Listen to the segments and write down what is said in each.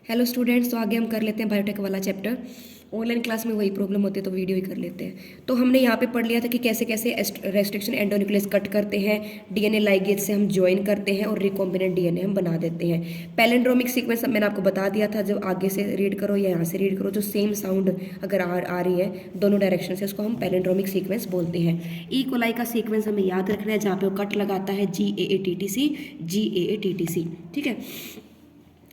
Hello students, तो आगे हम कर लेते हैं बायोटेक वाला चैप्टर। ऑनलाइन क्लास में वही प्रॉब्लम होती है तो वीडियो ही कर लेते हैं। तो हमने यहाँ पे पढ़ लिया था कि कैसे कैसे रेस्ट्रिक्शन एंडोन्यूक्लियस कट करते हैं, डीएनए लाइगेज से हम ज्वाइन करते हैं और रिकॉम्बिनेंट डीएनए हम बना देते हैं। पैलिंड्रोमिक सीक्वेंस मैंने आपको बता दिया था, जब आगे से रीड करो या यहाँ से रीड करो, जो सेम साउंड अगर आ रही है दोनों डायरेक्शन से, उसको हम पैलिंड्रोमिक सीक्वेंस बोलते हैं। ई कोलाई का सीक्वेंस हमें याद रखना है, जहाँ पे वो कट लगाता है GAATTC GAATTC, ठीक है।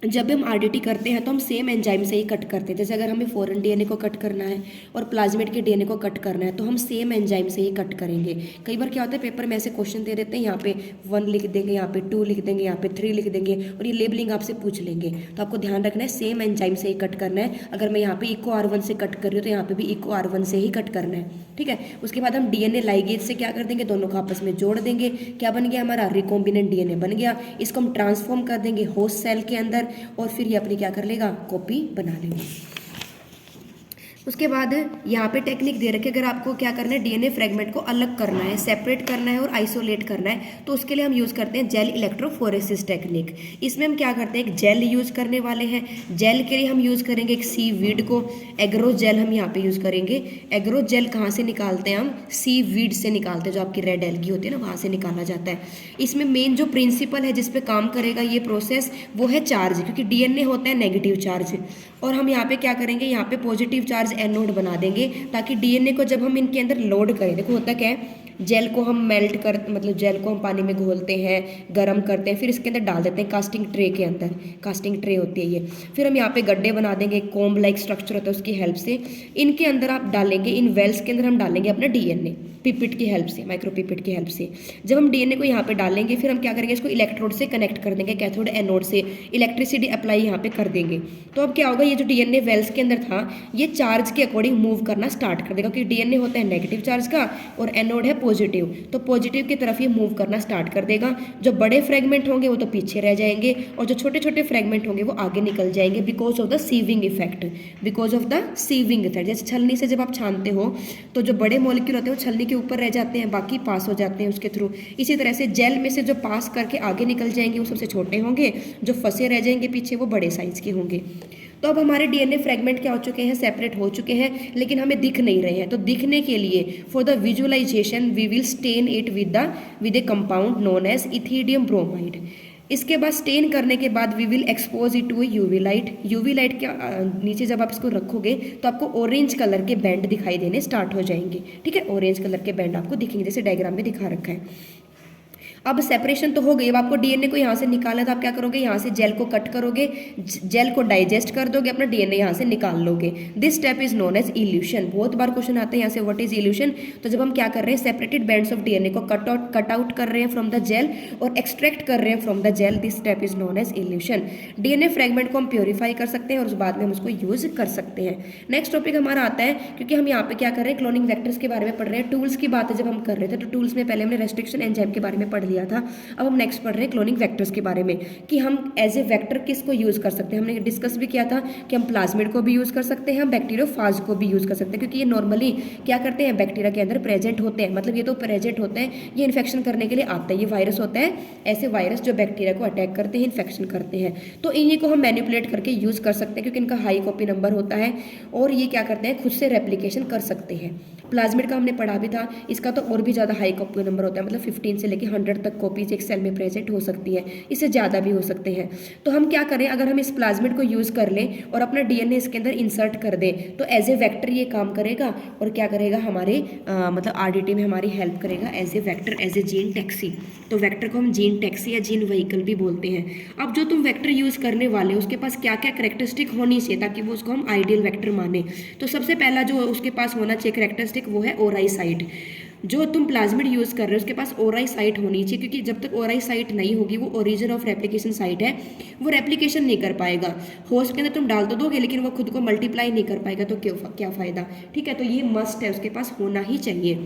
जब हम आरडीटी करते हैं तो हम सेम एंजाइम से ही कट करते हैं। जैसे अगर हमें फॉरेन डीएनए को कट करना है और प्लाज्मिड के डीएनए को कट करना है तो हम सेम एंजाइम से ही कट करेंगे। कई बार क्या होता है, पेपर में ऐसे क्वेश्चन दे देते हैं, यहाँ पे 1 लिख देंगे, यहाँ पे 2 लिख देंगे, यहाँ पे 3 लिख देंगे और ये लेबलिंग आपसे पूछ लेंगे। तो आपको ध्यान रखना है सेम एंजाइम से ही कट करना है। अगर मैं यहाँ पे इको R1 से कट कर रही हूँ तो यहाँ पे भी इको R1 से ही कट करना है, ठीक है। उसके बाद हम डीएनए लाइगेज से क्या कर देंगे, दोनों को आपस में जोड़ देंगे। क्या बन गया हमारा, रिकॉम्बिनेंट डीएनए बन गया। इसको हम ट्रांसफॉर्म कर देंगे होस्ट सेल के अंदर और फिर ये क्या कर लेगा, कॉपी बना लेगा। उसके बाद यहाँ पे टेक्निक दे रखी है, अगर आपको क्या करना है, डीएनए फ्रेगमेंट को अलग करना है, सेपरेट करना है और आइसोलेट करना है, तो उसके लिए हम यूज़ करते हैं जेल इलेक्ट्रोफोरेसिस टेक्निक। इसमें हम क्या करते हैं, एक जेल यूज़ करने वाले हैं। जेल के लिए हम यूज़ करेंगे एक सीवीड को, एग्रो जेल हम यहाँ पे यूज़ करेंगे। एग्रो जेल कहाँ से निकालते हैं हम, सीवीड से निकालते हैं, जो आपकी रेड एल्गी होती है ना, वहाँ से निकाला जाता है। इसमें मेन जो प्रिंसिपल है जिसपे काम करेगा ये प्रोसेस, वो है चार्ज, क्योंकि डीएनए होता है नेगेटिव चार्ज, और हम यहाँ पे क्या करेंगे, यहाँ पे पॉजिटिव चार्ज एनोड बना देंगे, ताकि डीएनए को जब हम इनके अंदर लोड करें, देखो होता क्या है, जेल को हम मेल्ट कर, मतलब जेल को हम पानी में घोलते हैं, गर्म करते हैं, फिर इसके अंदर डाल देते हैं कास्टिंग ट्रे के अंदर। कास्टिंग ट्रे होती है ये। फिर हम यहाँ पे गड्ढे बना देंगे, कोम्ब लाइक स्ट्रक्चर होता है उसकी हेल्प से। इनके अंदर आप डालेंगे, इन वेल्स के अंदर हम डालेंगे अपना डीएनए पिपिट की हेल्प से, माइक्रो पिपिट की हेल्प से। जब हम डीएनए को यहाँ पे डालेंगे, फिर हम क्या करेंगे, इसको इलेक्ट्रोड से कनेक्ट कर देंगे, कैथोड एनोड से इलेक्ट्रिसिटी अप्लाई यहाँ पे कर देंगे। तो अब क्या होगा, ये जो डीएनए वेल्स के अंदर था ये चार्ज के अकॉर्डिंग मूव करना स्टार्ट कर देगा, क्योंकि डीएनए होता है नेगेटिव चार्ज का और एनोड है पॉजिटिव, तो पॉजिटिव की तरफ ये मूव करना स्टार्ट कर देगा। जो बड़े फ्रेगमेंट होंगे वो तो पीछे रह जाएंगे और जो छोटे छोटे फ्रेगमेंट होंगे वो आगे निकल जाएंगे, because of the sieving effect. Because of the sieving effect, जैसे छलनी से जब आप छानते हो तो जो बड़े मॉलिक्यूल होते हैं वो छलनी के ऊपर रह जाते हैं, बाकी पास हो जाते हैं उसके थ्रू। इसी तरह से जेल में से जो पास करके आगे निकल जाएंगे वो सबसे छोटे होंगे, जो फंसे रह जाएंगे पीछे वो बड़े साइज के होंगे। तो अब हमारे डीएनए फ्रेगमेंट क्या हो चुके हैं, सेपरेट हो चुके हैं, लेकिन हमें दिख नहीं रहे हैं। तो दिखने के लिए for the visualization we will stain it with a compound known as ethidium bromide. इसके बाद स्टेन करने के बाद we will expose it to UV light. UV light के नीचे जब आप इसको रखोगे तो आपको ऑरेंज कलर के बैंड दिखाई देने स्टार्ट हो जाएंगे, ठीक है। ऑरेंज कलर के बैंड आपको दिखेंगे, जैसे डायग्राम में दिखा रखा है। अब सेपरेशन तो हो गई, अब आपको डीएनए को यहाँ से निकालना है, तो आप क्या करोगे, यहाँ से जेल को कट करोगे, जेल को डाइजेस्ट कर दोगे, अपना डीएनए यहाँ से निकाल लोगे। This step is known as elution. बहुत बार क्वेश्चन आते हैं यहाँ से, व्हाट इज इल्यूशन। तो जब हम क्या कर रहे हैं, सेपरेटेड बैंड्स ऑफ डीएनए को कट आउट कर रहे हैं फ्रॉम द जेल और एक्सट्रैक्ट कर रहे हैं from the gel, this step is known as elution. DNA fragment को हम प्योरीफाई कर सकते हैं और उस बाद में हम उसको यूज कर सकते हैं। नेक्स्ट टॉपिक हमारा आता है, क्योंकि हम यहाँ पे क्या कर रहे हैं, क्लोनिंग वेक्टर्स के बारे में पढ़ रहे हैं। टूल्स की बात जब हम कर रहे थे तो टूल्स में पहले हमने रेस्ट्रिक्शन एंजाइम के बारे में पढ़ लिया था। अब हम नेक्स्ट पढ़ रहे हैं क्लोनिंग वेक्टर्स के बारे में, कि हम एज ए वेक्टर किसको यूज़ कर सकते हैं। हमने डिस्कस भी किया था कि हम प्लाज्मिड को भी यूज़ कर सकते हैं, हम बैक्टीरियोफाज को भी यूज़ कर सकते हैं, क्योंकि ये नॉर्मली क्या करते हैं, बैक्टीरिया के अंदर प्रेजेंट होते हैं। मतलब ये तो प्रेजेंट होते हैं, ये इन्फेक्शन करने के लिए आते हैं, ये वायरस होता है, ऐसे वायरस जो बैक्टीरिया को अटैक करते हैं, इन्फेक्शन करते हैं। तो इन्हीं को हम मैनिपुलेट करके यूज़ कर सकते हैं, क्योंकि इनका हाई कॉपी नंबर होता है और ये क्या करते हैं, खुद से रेप्लीकेशन कर सकते हैं। प्लाज्मिड का हमने पढ़ा भी था, इसका तो और भी ज़्यादा हाई कॉपी नंबर होता है, मतलब 15 से लेकर 100 तक कॉपीज एक सेल में प्रेजेंट हो सकती है, इससे ज़्यादा भी हो सकते हैं। तो हम क्या करें, अगर हम इस प्लाज्मिड को यूज़ कर लें और अपना डीएनए इसके अंदर इंसर्ट कर दें तो एज ए वेक्टर ये काम करेगा और क्या करेगा, हमारे मतलब आरडीटी में हमारी हेल्प करेगा as a vector, as a gene taxi. तो वेक्टर को हम जीन टैक्सी या जीन व्हीकल भी बोलते हैं। अब जो तुम वेक्टर यूज़ करने वाले हो उसके पास क्या क्या करेक्टरिस्टिक होनी चाहिए ताकि वो उसको हम आइडियल वेक्टर माने। तो सबसे पहला जो उसके पास होना चाहिए करेक्टरिस्टिक, वो है ओराई साइट। जो तुम प्लाज्मिड यूज़ कर रहे हो उसके पास ओराई साइट होनी चाहिए, क्योंकि जब तक ओराई साइट नहीं होगी, वो ओरिजिन ऑफ रेप्लिकेशन साइट है, वो रेप्लिकेशन नहीं कर पाएगा। होस्ट के अंदर तुम डाल तो दोगे लेकिन वो खुद को मल्टीप्लाई नहीं कर पाएगा, तो क्या फ़ायदा, ठीक है। तो ये मस्ट है, उसके पास होना ही चाहिए।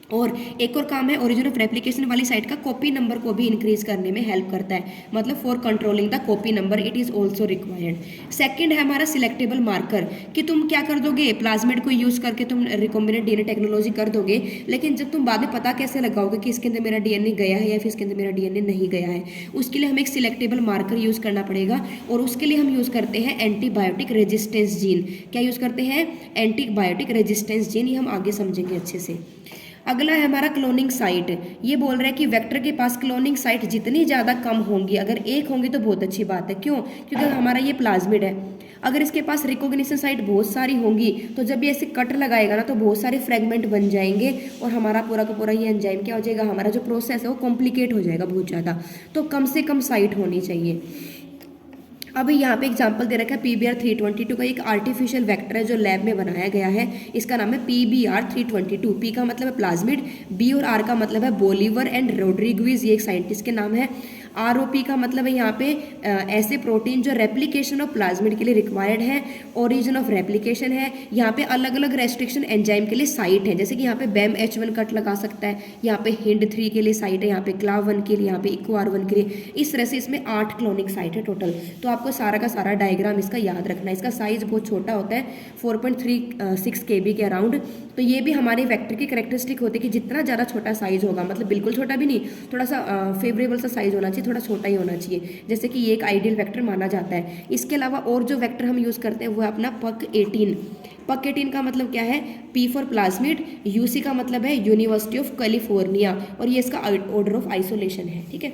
और एक और काम है ओरिजिन ऑफ रेप्लिकेशन वाली साइट का, कॉपी नंबर को भी इंक्रीज करने में हेल्प करता है, मतलब for controlling the copy number it is also required. Second है हमारा सिलेक्टेबल मार्कर, कि तुम क्या कर दोगे, प्लाज्मिड को यूज करके तुम रिकॉम्बिनेंट डीएनए टेक्नोलॉजी कर दोगे, लेकिन जब तुम बाद में पता कैसे लगाओगे कि इसके अंदर मेरा डीएनए गया है या फिर इसके अंदर मेरा डीएनए नहीं गया है, उसके लिए हमें एक सिलेक्टेबल मार्कर यूज करना पड़ेगा। और उसके लिए हम यूज करते हैं एंटीबायोटिक रेजिस्टेंस जीन। क्या यूज करते हैं, एंटीबायोटिक रेजिस्टेंस जीन, ये हम आगे समझेंगे अच्छे से। अगला है हमारा क्लोनिंग साइट। ये बोल रहा है कि वेक्टर के पास क्लोनिंग साइट जितनी ज़्यादा कम होंगी, अगर एक होंगी तो बहुत अच्छी बात है। क्यों, क्योंकि हमारा ये प्लाज्मिड है, अगर इसके पास रिकॉग्निशन साइट बहुत सारी होंगी तो जब ये ऐसे कट लगाएगा ना तो बहुत सारे फ्रेगमेंट बन जाएंगे और हमारा पूरा का पूरा ये एंजाइम क्या हो जाएगा, हमारा जो प्रोसेस है वो कॉम्प्लिकेट हो जाएगा बहुत ज़्यादा। तो कम से कम साइट होनी चाहिए। अब यहाँ पे एग्जांपल दे रखा है PBR322 का, एक आर्टिफिशियल वेक्टर है जो लैब में बनाया गया है, इसका नाम है PBR322। पी का मतलब है प्लाज्मिड, बी और आर का मतलब है बोलीवर एंड रोड्रिग्विज, ये एक साइंटिस्ट के नाम है। ROP का मतलब है यहाँ पे ऐसे प्रोटीन जो रेप्लिकेशन ऑफ प्लाज्मिड के लिए रिक्वायर्ड है, ओरिजिन ऑफ रेप्लिकेशन है। यहाँ पे अलग अलग रेस्ट्रिक्शन एंजाइम के लिए साइट है, जैसे कि यहाँ पे BAM-H1 कट लगा सकता है, यहाँ पे HIND3 के लिए साइट है, यहाँ पे CLAV1 के लिए, यहाँ पे EcoR1 के लिए। इस तरह से इसमें 8 क्लोनिंग साइट है टोटल। तो आपको सारा का सारा डायग्राम इसका याद रखना है। इसका साइज बहुत छोटा होता है, 4.36 KB के अराउंड। तो ये भी हमारे वेक्टर की करेक्टरिस्टिक होती है कि जितना ज़्यादा छोटा साइज होगा, मतलब बिल्कुल छोटा भी नहीं, थोड़ा सा फेवरेबल सा साइज होना चाहिए, थोड़ा छोटा ही होना चाहिए, जैसे कि ये एक आइडियल वेक्टर माना जाता है। इसके अलावा और जो वेक्टर हम यूज़ करते हैं वो है अपना PUC18। PUC18 का मतलब क्या है, P फॉर प्लाज्मिड, UC का मतलब है यूनिवर्सिटी ऑफ कैलिफोर्निया, और ये इसका ऑर्डर ऑफ आइसोलेशन है, ठीक है।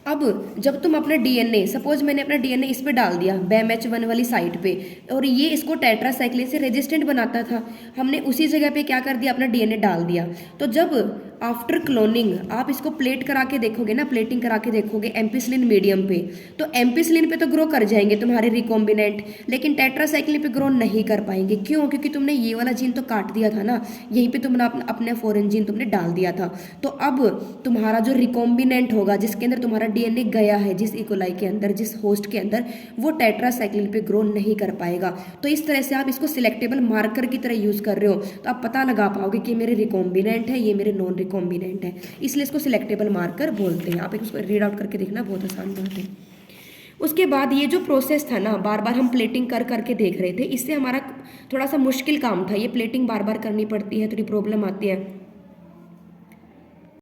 अब जब तुम अपना डीएनए, सपोज मैंने अपना डीएनए इस पे डाल दिया BAM-H1 वाली साइट पे, और ये इसको टेट्रासाइक्लिन से रेजिस्टेंट बनाता था, हमने उसी जगह पे क्या कर दिया, अपना डीएनए डाल दिया। तो जब आफ्टर क्लोनिंग आप इसको प्लेट करा के देखोगे ना, प्लेटिंग करा के देखोगे एम्पिसिलिन मीडियम पे, तो एम्पिसिलिन पे तो ग्रो कर जाएंगे तुम्हारे रिकॉम्बिनेंट, लेकिन टेट्रासाइक्लिन पे ग्रो नहीं कर पाएंगे। क्यों, क्योंकि तुमने ये वाला जीन तो काट दिया था ना, यहीं पे तुमने अपने फॉरेन जीन तुमने डाल दिया था। तो अब तुम्हारा जो रिकॉम्बिनेंट होगा, जिसके अंदर तुम्हारा डीएनए गया है, जिस इकोलाई के अंदर, जिस होस्ट के अंदर, वो टेट्रासाइक्लिन पे ग्रो नहीं कर पाएगा। तो इस तरह से आप इसको सिलेक्टेबल मार्कर की तरह यूज कर रहे हो, तो आप पता लगा पाओगे कि मेरे रिकॉम्बिनेंट है, ये मेरे नॉन रिकॉम्बिनेंट है, इसलिए इसको सिलेक्टेबल मार्कर बोलते हैं। आप इसको रीड आउट करके देखना, बहुत आसान बात है। उसके बाद ये जो प्रोसेस था ना, बार बार हम प्लेटिंग कर करके देख रहे थे, इससे हमारा थोड़ा सा मुश्किल काम था। ये प्लेटिंग बार बार करनी पड़ती है, थोड़ी प्रॉब्लम आती है।